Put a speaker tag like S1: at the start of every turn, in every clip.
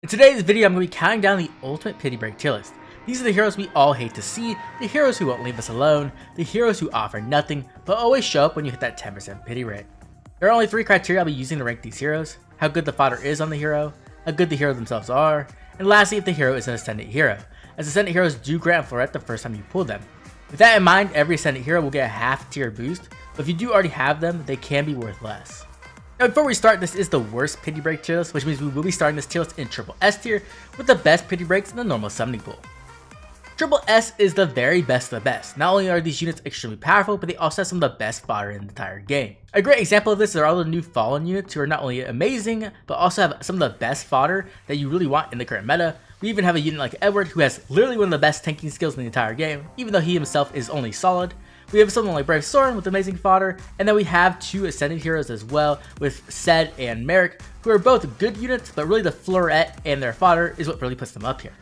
S1: In today's video, I'm going to be counting down the ultimate pity break tier list. These are the heroes we all hate to see, the heroes who won't leave us alone, the heroes who offer nothing, but always show up when you hit that 10% pity rate. There are only 3 criteria I'll be using to rank these heroes: how good the fodder is on the hero, how good the hero themselves are, and lastly if the hero is an ascendant hero, as ascendant heroes do grant Floret the first time you pull them. With that in mind, every ascendant hero will get a half tier boost, but if you do already have them, they can be worth less. Now before we start, this is the worst pity break tier list, which means we will be starting this tier list in triple S tier with the best pity breaks in the normal summoning pool. Triple S is the very best of the best. Not only are these units extremely powerful, but they also have some of the best fodder in the entire game. A great example of this are all the new Fallen units who are not only amazing, but also have some of the best fodder that you really want in the current meta. We even have a unit like Edward who has literally one of the best tanking skills in the entire game, even though he himself is only solid. We have someone like Brave Soren with amazing fodder, and then we have 2 ascendant heroes as well with Sed and Merrick, who are both good units, but really the Floret and their fodder is what really puts them up here.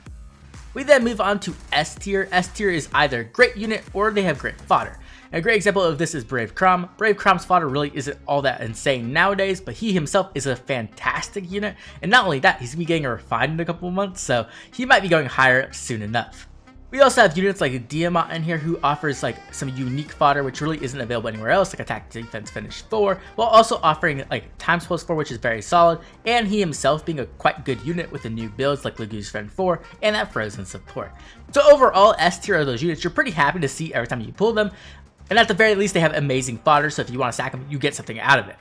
S1: We then move on to S tier. S tier is either great unit or they have great fodder. And a great example of this is Brave Crom. Brave Crom's fodder really isn't all that insane nowadays, but he himself is a fantastic unit, and not only that, he's going to be getting refined in a couple of months, so he might be going higher up soon enough. We also have units like Diamant in here who offers like some unique fodder which really isn't available anywhere else, like attack, defense, finish 4, while also offering like times plus 4, which is very solid, and he himself being a quite good unit with the new builds like Lagu's Friend 4 and that frozen support. So overall, S tier are those units you're pretty happy to see every time you pull them, and at the very least they have amazing fodder, so if you want to stack them, you get something out of it.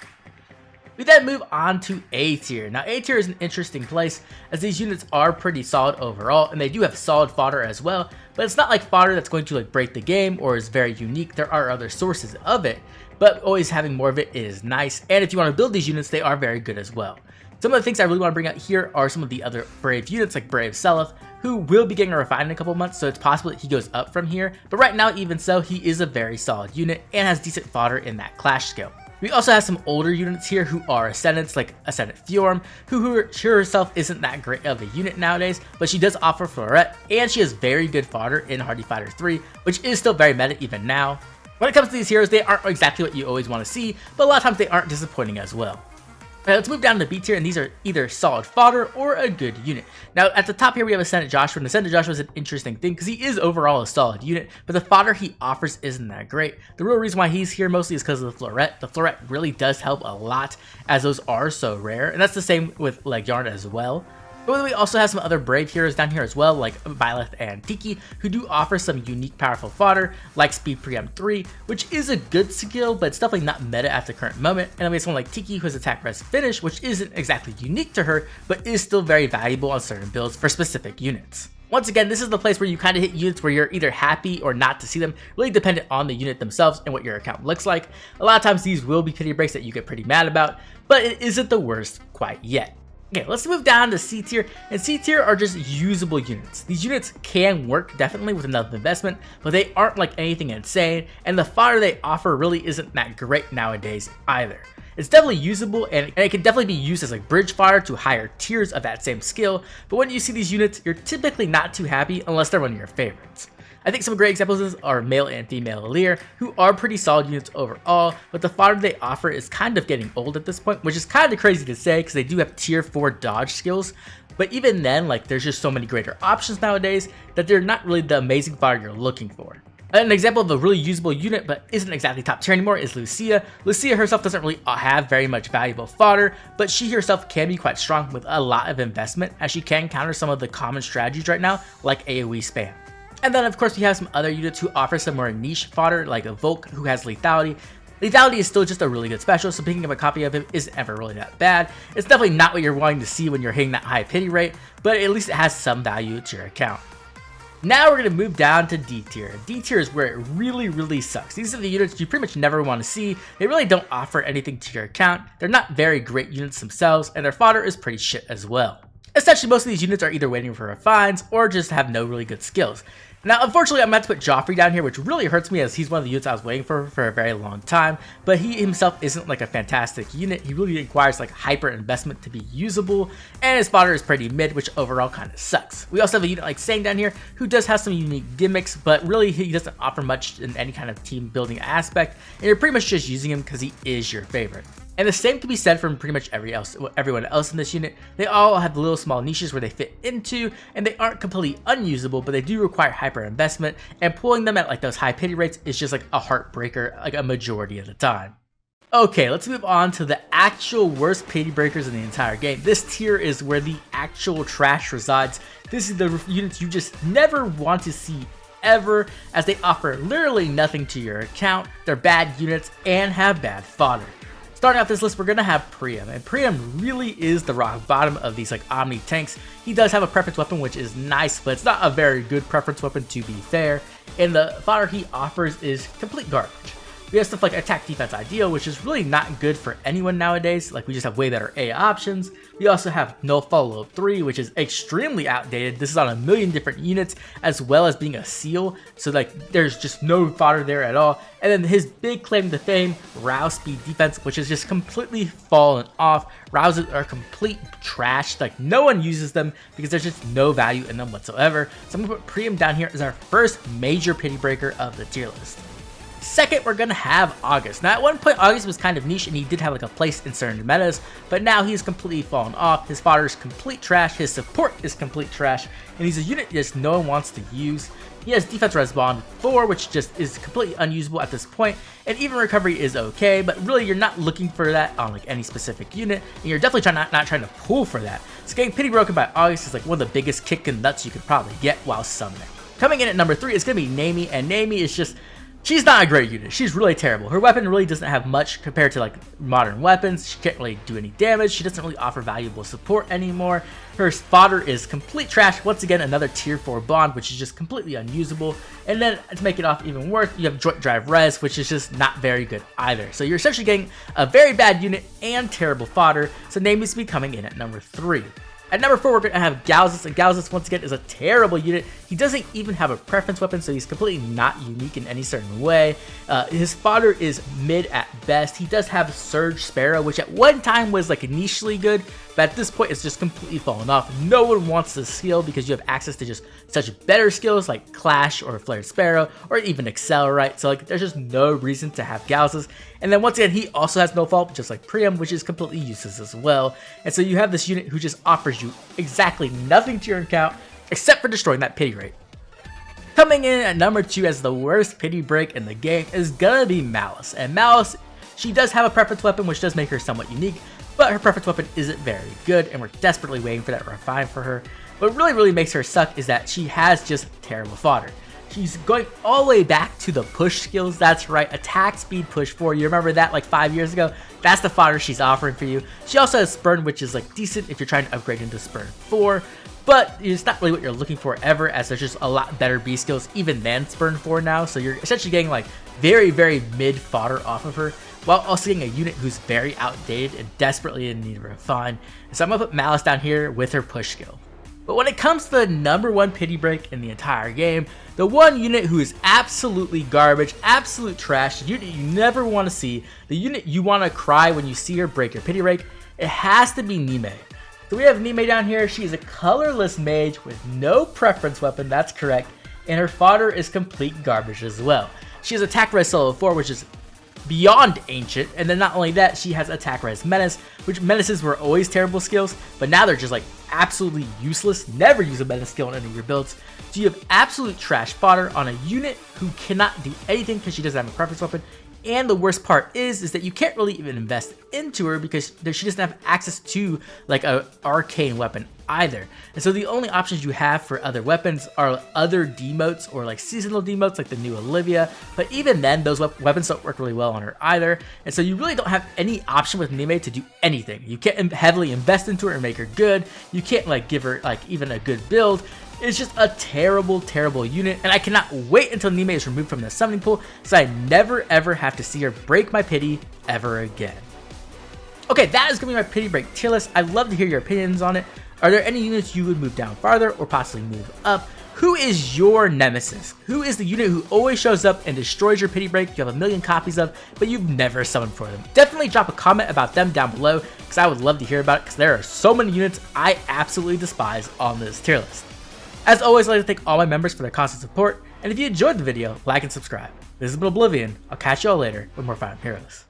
S1: We then move on to A tier. Now A tier is an interesting place as these units are pretty solid overall, and they do have solid fodder as well, but it's not like fodder that's going to like break the game or is very unique. There are other sources of it, but always having more of it is nice, and if you want to build these units, they are very good as well. Some of the things I really want to bring out here are some of the other Brave units like Brave Seliph, who will be getting refined in a couple months, so it's possible that he goes up from here, but right now even so, he is a very solid unit and has decent fodder in that clash skill. We also have some older units here who are Ascendants, like Ascendant Fjorm, who herself isn't that great of a unit nowadays, but she does offer Floret, and she has very good fodder in Hardy Fighter 3, which is still very meta even now. When it comes to these heroes, they aren't exactly what you always want to see, but a lot of times they aren't disappointing as well. Let's move down to B tier, and these are either solid fodder or a good unit. Now at the top here we have Ascendant Joshua, and Ascendant Joshua is an interesting thing because he is overall a solid unit, but the fodder he offers isn't that great. The real reason why he's here mostly is because of the Floret. The Floret really does help a lot as those are so rare, and that's the same with like Yarn as well. But we also have some other Brave heroes down here as well, like Byleth and Tiki, who do offer some unique powerful fodder, like Speed Preempt 3, which is a good skill, but it's definitely not meta at the current moment. And then we have someone like Tiki who has attack, res, finish, which isn't exactly unique to her, but is still very valuable on certain builds for specific units. Once again, this is the place where you kind of hit units where you're either happy or not to see them, really dependent on the unit themselves and what your account looks like. A lot of times these will be pity breaks that you get pretty mad about, but it isn't the worst quite yet. Okay, let's move down to C tier, and C tier are just usable units. These units can work definitely with enough investment, but they aren't like anything insane, and the fodder they offer really isn't that great nowadays either. It's definitely usable, and it can definitely be used as like bridge fodder to higher tiers of that same skill, but when you see these units, you're typically not too happy unless they're one of your favorites. I think some great examples of this are male and female Lear, who are pretty solid units overall, but the fodder they offer is kind of getting old at this point, which is kind of crazy to say because they do have tier 4 dodge skills, but even then, like there's just so many greater options nowadays that they're not really the amazing fodder you're looking for. An example of a really usable unit but isn't exactly top tier anymore is Lucia. Lucia herself doesn't really have very much valuable fodder, but she herself can be quite strong with a lot of investment as she can counter some of the common strategies right now like AoE spam. And then of course we have some other units who offer some more niche fodder like a Volk who has lethality. Lethality is still just a really good special, so picking up a copy of him isn't ever really that bad. It's definitely not what you're wanting to see when you're hitting that high pity rate, but at least it has some value to your account. Now we're going to move down to D tier. D tier is where it really sucks. These are the units you pretty much never want to see. They really don't offer anything to your account. They're not very great units themselves, and their fodder is pretty shit as well. Essentially, most of these units are either waiting for refines or just have no really good skills. Now, unfortunately, I'm going to put Joffrey down here, which really hurts me as he's one of the units I was waiting for a very long time, but he himself isn't like a fantastic unit. He really requires like hyper investment to be usable, and his fodder is pretty mid, which overall kind of sucks. We also have a unit like Sang down here, who does have some unique gimmicks, but really he doesn't offer much in any kind of team building aspect, and you're pretty much just using him because he is your favorite. And the same can be said from pretty much everyone else in this unit. They all have little small niches where they fit into, and they aren't completely unusable, but they do require hyper investment, and pulling them at like those high pity rates is just like a heartbreaker like a majority of the time. Okay, let's move on to the actual worst pity breakers in the entire game. This tier is where the actual trash resides. This is the units you just never want to see ever, as they offer literally nothing to your account, they're bad units, and have bad fodder. Starting off this list, we're going to have Priam, and Priam really is the rock bottom of these like Omni tanks. He does have a preference weapon, which is nice, but it's not a very good preference weapon to be fair, and the fodder he offers is complete garbage. We have stuff like attack defense ideal, which is really not good for anyone nowadays. Like, we just have way better A options. We also have no follow 3, which is extremely outdated. This is on a million different units, as well as being a seal. So like, there's just no fodder there at all. And then his big claim to fame, rouse speed defense, which is just completely fallen off. Rouses are complete trash. Like, no one uses them because there's just no value in them whatsoever. So I'm gonna put Priam down here as our first major pity breaker of the tier list. Second, we're gonna have August. Now, at one point, August was kind of niche and he did have like a place in certain metas, but now he's completely fallen off. His fodder is complete trash, his support is complete trash, and he's a unit just no one wants to use. He has defense res bond 4, which just is completely unusable at this point, and even recovery is okay, but really you're not looking for that on like any specific unit, and you're definitely not trying to pull for that. So getting pity broken by August is like one of the biggest kick in the nuts you could probably get while summoning. Coming in at number 3 is gonna be Nami, and Nami is just, she's not a great unit. She's really terrible. Her weapon really doesn't have much compared to like modern weapons. She can't really do any damage. She doesn't really offer valuable support anymore. Her fodder is complete trash. Once again, another tier 4 bond, which is just completely unusable. And then to make it off even worse, you have joint drive res, which is just not very good either. So you're essentially getting a very bad unit and terrible fodder. So Nami is coming in at number 3. At number 4, we're going to have Galzus, and Galzus, once again, is a terrible unit. He doesn't even have a preference weapon, so he's completely not unique in any certain way. His fodder is mid at best. He does have Surge Sparrow, which at one time was like nichely good, but at this point, it's just completely fallen off. No one wants the skill because you have access to just such better skills like Clash or Flared Sparrow or even Accelerate. So like, there's just no reason to have Galzus. And then once again, he also has no fault, just like Priam, which is completely useless as well. And so you have this unit who just offers you exactly nothing to your account except for destroying that pity rate. Coming in at number 2 as the worst pity break in the game is gonna be Malice. And Malice, she does have a preference weapon, which does make her somewhat unique, but her preference weapon isn't very good, and we're desperately waiting for that refine for her. What really makes her suck is that she has just terrible fodder. She's going all the way back to the push skills. That's right, attack speed push 4. You remember that like 5 years ago? That's the fodder she's offering for you. She also has Spurn, which is like decent if you're trying to upgrade into Spurn 4, but it's not really what you're looking for ever, as there's just a lot better B skills even than Spurn 4 now. So you're essentially getting like very mid fodder off of her, while also getting a unit who's very outdated and desperately in need of refine. So I'm gonna put Malice down here with her push skill. But when it comes to the number 1 pity break in the entire game, the one unit who is absolutely garbage, absolute trash, the unit you never want to see, the unit you want to cry when you see her break your pity break, it has to be Nime. So we have Nime down here. She is a colorless mage with no preference weapon, that's correct, and her fodder is complete garbage as well. She has attack res solo 4, which is beyond ancient, and then not only that, she has attack res menace, which menaces were always terrible skills, but now they're just like absolutely useless. Never use a menace skill in any of your builds. So you have absolute trash fodder on a unit who cannot do anything because she doesn't have a preference weapon. And the worst part is that you can't really even invest into her because she doesn't have access to like a arcane weapon either. And so the only options you have for other weapons are other demotes or like seasonal demotes like the new Olivia, but even then those weapons don't work really well on her either. And so you really don't have any option with Nime to do anything. You can't heavily invest into her and make her good. You can't like give her like even a good build. It's just a terrible unit, and I cannot wait until Nime is removed from the summoning pool so I never ever have to see her break my pity ever again. Okay, that is going to be my pity break tier list. I'd love to hear your opinions on it. Are there any units you would move down farther or possibly move up? Who is your nemesis? Who is the unit who always shows up and destroys your pity break you have a million copies of, but you've never summoned for them? Definitely drop a comment about them down below because I would love to hear about it, because there are so many units I absolutely despise on this tier list. As always, I'd like to thank all my members for their constant support, and if you enjoyed the video, like and subscribe. This has been Oblivion. I'll catch you all later with more Fire Emblem Heroes.